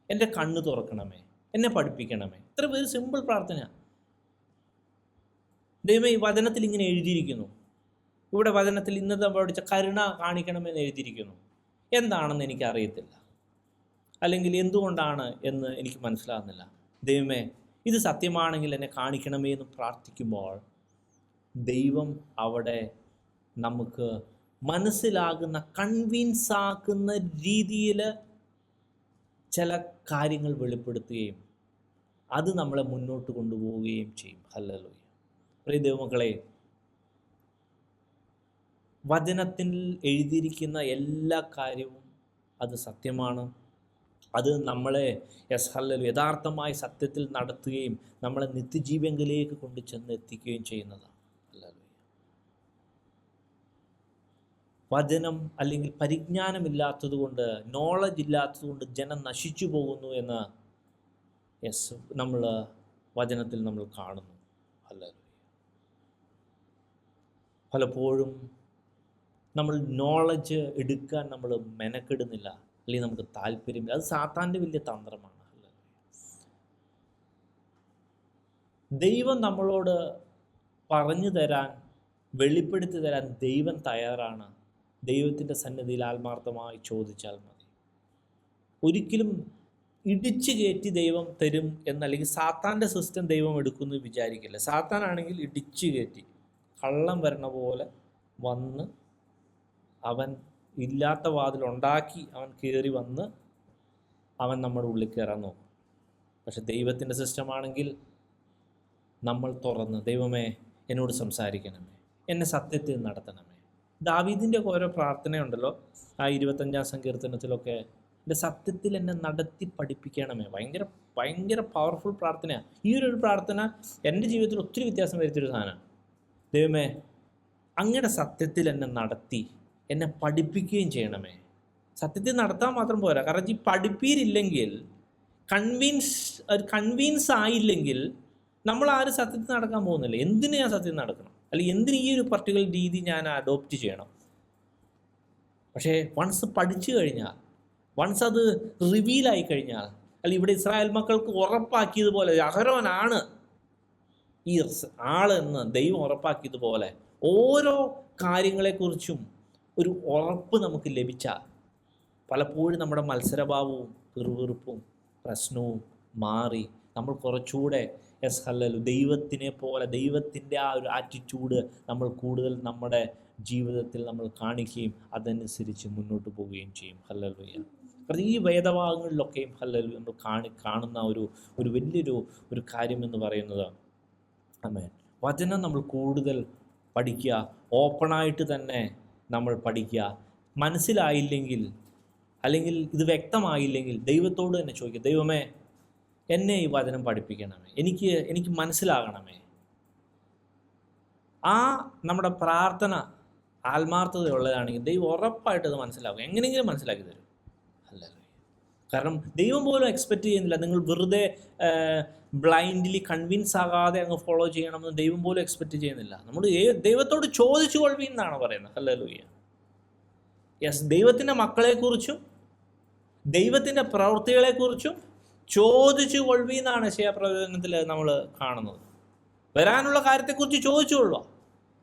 എൻ്റെ കണ്ണ് തുറക്കണമേ, എന്നെ പഠിപ്പിക്കണമേ. ഇത്ര പേര് സിമ്പിൾ പ്രാർത്ഥന. ദൈവമേ ഈ വചനത്തിൽ ഇങ്ങനെ എഴുതിയിരിക്കുന്നു, ഇവിടെ വചനത്തിൽ ഇന്നത്തെ പഠിച്ച കരുണ കാണിക്കണമെന്ന് എഴുതിയിരിക്കുന്നു. എന്താണെന്ന് എനിക്ക് അറിയത്തില്ല, അല്ലെങ്കിൽ എന്തുകൊണ്ടാണ് എന്ന് എനിക്ക് മനസ്സിലാകുന്നില്ല. ദൈവമേ ഇത് സത്യമാണെങ്കിൽ എന്നെ കാണിക്കണമേ എന്ന് പ്രാർത്ഥിക്കുമ്പോൾ ദൈവം അവിടെ നമുക്ക് മനസ്സിലാകുന്ന, കൺവിൻസാക്കുന്ന രീതിയിൽ ചില കാര്യങ്ങൾ വെളിപ്പെടുത്തുകയും അത് നമ്മളെ മുന്നോട്ട് കൊണ്ടുപോവുകയും ചെയ്യും. ഹല്ലേലൂയ. പ്രിയ ദൈവമക്കളെ, വചനത്തിൽ എഴുതിയിരിക്കുന്ന എല്ലാ കാര്യവും അത് സത്യമാണ്. അത് നമ്മളെ യഥാർത്ഥമായി സത്യത്തിൽ നടത്തുകയും നമ്മളെ നിത്യജീവങ്കിലേക്ക് കൊണ്ട് ചെന്ന് എത്തിക്കുകയും ചെയ്യുന്നതാണ്. വചനം അല്ലെങ്കിൽ പരിജ്ഞാനമില്ലാത്തത് കൊണ്ട്, നോളജ് ഇല്ലാത്തത് കൊണ്ട് ജനം നശിച്ചു പോകുന്നു എന്ന് നമ്മൾ വചനത്തിൽ നമ്മൾ കാണുന്നു. ഹല്ലേലൂയ. പലപ്പോഴും നമ്മൾ നോളജ് എടുക്കാൻ നമ്മൾ മെനക്കെടുന്നില്ല, അല്ലെങ്കിൽ നമുക്ക് താല്പര്യമില്ല. അത് സാത്താൻ്റെ വലിയ തന്ത്രമാണ്. ദൈവം നമ്മളോട് പറഞ്ഞു തരാൻ, വെളിപ്പെടുത്തി തരാൻ ദൈവം തയ്യാറാണ്. ദൈവത്തിൻ്റെ സന്നിധിയിൽ ആത്മാർത്ഥമായി ചോദിച്ചാൽ മതി. ഒരിക്കലും ഇടിച്ചു കയറ്റി ദൈവം തരും എന്നല്ലെങ്കിൽ സാത്താൻ്റെ സിസ്റ്റം ദൈവം എടുക്കുമെന്ന് വിചാരിക്കില്ല. സാത്താനാണെങ്കിൽ ഇടിച്ചു കയറ്റി കള്ളം വരണ പോലെ വന്ന് അവൻ ഇല്ലാത്ത വാതിലുണ്ടാക്കി അവൻ കയറി വന്ന് അവൻ നമ്മുടെ ഉള്ളിൽ കയറാൻ നോക്കും. പക്ഷെ ദൈവത്തിൻ്റെ സിസ്റ്റമാണെങ്കിൽ നമ്മൾ തുറന്ന്, ദൈവമേ എന്നോട് സംസാരിക്കണമേ, എന്നെ സത്യത്തിൽ നടത്തണമേ. ദാവീദിൻ്റെ ഓരോ പ്രാർത്ഥനയുണ്ടല്ലോ, ആ 25-ാം സങ്കീർത്തനത്തിലൊക്കെ, എൻ്റെ സത്യത്തിൽ എന്നെ നടത്തി പഠിപ്പിക്കണമേ. ഭയങ്കര ഭയങ്കര പവർഫുൾ പ്രാർത്ഥനയാണ്. ഈ ഒരു പ്രാർത്ഥന എൻ്റെ ജീവിതത്തിൽ ഒത്തിരി വ്യത്യാസം വരുത്തിയൊരു സാധനമാണ്. ദൈവമേ അങ്ങയുടെ സത്യത്തിൽ എന്നെ നടത്തി എന്നെ പഠിപ്പിക്കുകയും ചെയ്യണമേ. സത്യത്തിൽ നടത്താൻ മാത്രം പോരാ, കാരണം ഈ പഠിപ്പീരില്ലെങ്കിൽ, കൺവീൻസ് ആയില്ലെങ്കിൽ നമ്മൾ ആരും സത്യത്തിൽ നടക്കാൻ പോകുന്നില്ല. എന്തിനു ഞാൻ സത്യത്തിൽ നടക്കണം, അല്ലെങ്കിൽ എന്തിന് ഈ ഒരു പർട്ടിക്കുലർ രീതി ഞാൻ അഡോപ്റ്റ് ചെയ്യണം? പക്ഷേ വൺസ് പഠിച്ചു കഴിഞ്ഞാൽ, വൺസ് അത് റിവീലായി കഴിഞ്ഞാൽ, അല്ലെങ്കിൽ ഇവിടെ ഇസ്രായേൽ മക്കൾക്ക് ഉറപ്പാക്കിയതുപോലെ അഹരോനാണ് ഈ ആളെന്ന് ദൈവം ഉറപ്പാക്കിയതുപോലെ ഓരോ കാര്യങ്ങളെക്കുറിച്ചും ഒരു ഉറപ്പ് നമുക്ക് ലഭിച്ചാൽ പലപ്പോഴും നമ്മുടെ മത്സരഭാവവും പിറുപിറുപ്പും പ്രശ്നവും മാറി നമ്മൾ കുറച്ചുകൂടെ ദൈവത്തിനെ പോലെ, ദൈവത്തിൻ്റെ ആ ഒരു ആറ്റിറ്റ്യൂഡ് നമ്മൾ കൂടുതൽ നമ്മുടെ ജീവിതത്തിൽ നമ്മൾ കാണിക്കുകയും അതനുസരിച്ച് മുന്നോട്ട് പോവുകയും ചെയ്യും. ഹല്ലേലൂയ. കാരണം ഈ വേദഭാഗങ്ങളിലൊക്കെയും ഹല്ലേലൂയ നമ്മൾ കാണുന്ന ഒരു വലിയൊരു കാര്യം എന്ന് പറയുന്നത്, ആമേൻ, വചനം നമ്മൾ കൂടുതൽ പഠിക്കുക, ഓപ്പണായിട്ട് തന്നെ നമ്മൾ പഠിക്കുക. മനസ്സിലായില്ലെങ്കിൽ, അല്ലെങ്കിൽ ഇത് വ്യക്തമായില്ലെങ്കിൽ ദൈവത്തോട് തന്നെ ചോദിക്കുക, ദൈവമേ എന്നെ ഈ വചനം പഠിപ്പിക്കണമേ, എനിക്ക് മനസ്സിലാകണമേ. ആ നമ്മുടെ പ്രാർത്ഥന ആത്മാർത്ഥതയുള്ളതാണെങ്കിൽ ദൈവം ഉറപ്പായിട്ട് അത് മനസ്സിലാകും, എങ്ങനെയെങ്കിലും മനസ്സിലാക്കി തരും. അല്ലല്ലോ, കാരണം ദൈവം പോലും എക്സ്പെക്റ്റ് ചെയ്യുന്നില്ല നിങ്ങൾ വെറുതെ ബ്ലൈൻഡ്ലി കൺവിൻസ് ആകാതെ അങ്ങ് ഫോളോ ചെയ്യണമെന്ന് ദൈവം പോലും എക്സ്പെക്റ്റ് ചെയ്യുന്നില്ല. നമ്മൾ ദൈവത്തോട് ചോദിച്ചു കൊള്ളുവീൻ എന്നാണ് പറയുന്നത്. ഹല്ലേലൂയ. യെസ്, ദൈവത്തിൻ്റെ മക്കളെക്കുറിച്ചും ദൈവത്തിൻ്റെ പ്രവൃത്തികളെക്കുറിച്ചും ചോദിച്ചു കൊള്ളുവീന്നാണ് യെശയ്യാപ്രവചനത്തിൽ നമ്മൾ കാണുന്നത്. വരാനുള്ള കാര്യത്തെക്കുറിച്ച് ചോദിച്ചു കൊള്ളുക,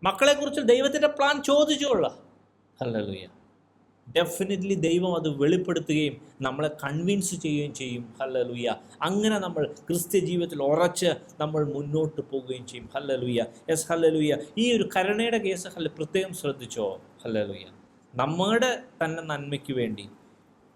മക്കളെക്കുറിച്ച് ദൈവത്തിൻ്റെ പ്ലാൻ ചോദിച്ചു കൊള്ളുക. ഹല്ലേലൂയ. ഡെഫിനറ്റ്ലി ദൈവം അത് വെളിപ്പെടുത്തുകയും നമ്മളെ കൺവിൻസ് ചെയ്യുകയും ചെയ്യും. ഹല്ലേലൂയ. അങ്ങനെ നമ്മൾ ക്രിസ്ത്യ ജീവിതത്തിൽ ഉറച്ച് നമ്മൾ മുന്നോട്ട് പോവുകയും ചെയ്യും. ഹല്ലേലൂയ. Yes, hallelujah. ഈ ഒരു കരുണയുടെ കേസ് പ്രത്യേകം ശ്രദ്ധിച്ചോ. ഹല്ലേലൂയ. നമ്മുടെ തന്നെ നന്മയ്ക്ക് വേണ്ടി,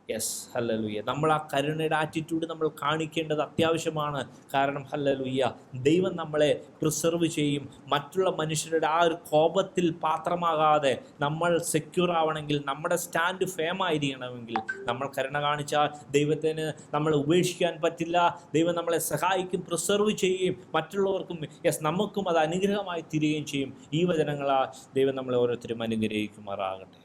യെസ്, ഹല്ലേലൂയ, നമ്മൾ ആ കരുണയുടെ ആറ്റിറ്റ്യൂഡ് നമ്മൾ കാണിക്കേണ്ടത് അത്യാവശ്യമാണ്. കാരണം ഹല്ലേലൂയ, ദൈവം നമ്മളെ പ്രിസർവ് ചെയ്യും. മറ്റുള്ള മനുഷ്യരുടെ ആ ഒരു കോപത്തിൽ പാത്രമാകാതെ നമ്മൾ സെക്യൂർ ആവണമെങ്കിൽ, നമ്മുടെ സ്റ്റാൻഡ് ഫേമായിരിക്കണമെങ്കിൽ നമ്മൾ കരുണ കാണിച്ചാൽ ദൈവത്തിന് നമ്മളെ ഉപേക്ഷിക്കാൻ പറ്റില്ല. ദൈവം നമ്മളെ സഹായിക്കും, പ്രിസർവ് ചെയ്യും, മറ്റുള്ളവർക്കും യെസ് നമുക്കും അത് അനുഗ്രഹമായി തീരുകയും ചെയ്യും. ഈ വചനങ്ങളാൽ ദൈവം നമ്മളെ ഓരോരുത്തരും അനുഗ്രഹിക്കുമാറാകട്ടെ.